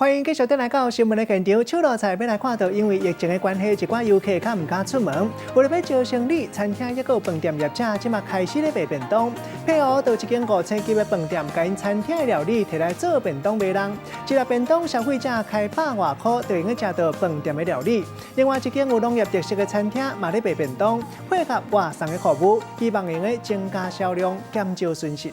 欢迎继续来到新闻的现场。手路菜要来看到，因为疫情的关系，一寡游客较唔敢出门。为了要招生理，餐厅也有饭店业者即马开始咧卖便当。配合到一间5000级的饭店，甲因餐厅的料理摕来做便当卖人。一粒便当消费者开100外块，就用去食到饭店的料理。另外一间有农业特色的餐厅嘛咧卖便当，配合外送的服务，希望用去增加销量，减少损失。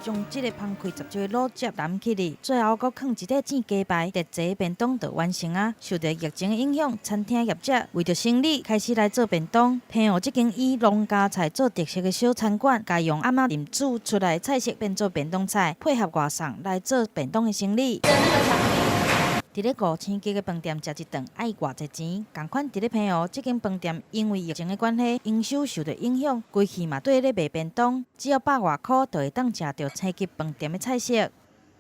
将这个芳开十足的卤汁揽起哩，最后搁放一块煎鸡排，特chế便当就完成啊！受到疫情的影响，餐厅业者为着生理，开始来做便当。配合这间以农家菜做特色的小餐馆，家用阿妈淋煮出来菜色变做便当菜，配合外送来做便当的生理。伫咧5000级的饭店食一顿爱偌济钱，同款伫咧配合这间饭店因为疫情的关系，营收受到影响，规气嘛对咧卖便当，只要100外块就会当食到5级饭店的菜色。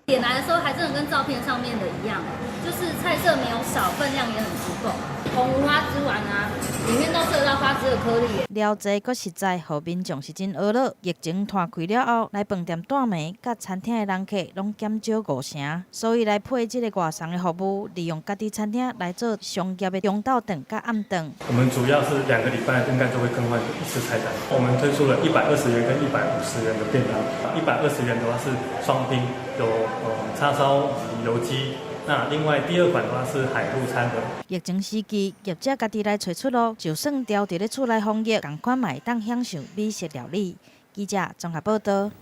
点来的时候还真的跟照片上面的一样，就是菜色没有少，分量也很足够。红无花枝丸啊，里面都吃得到花枝的颗粒。了解搁实在，互民众是真娱乐。疫情摊开了后，来饭店带暝，甲餐厅的人客拢减少50%，所以来配这个外送的服务，利用家己餐厅来做商业的中昼顿甲暗顿。我们主要是2个礼拜应该就会更换一次菜单。我们推出了120元跟150元的便当，120元的话是双拼，有叉烧以及油鸡。那另外第2款的话是海陆餐盒。疫情时期，业者家己来找出路，就算调伫咧厝内防疫，同款嘛会当享受美食料理。记者综合报道。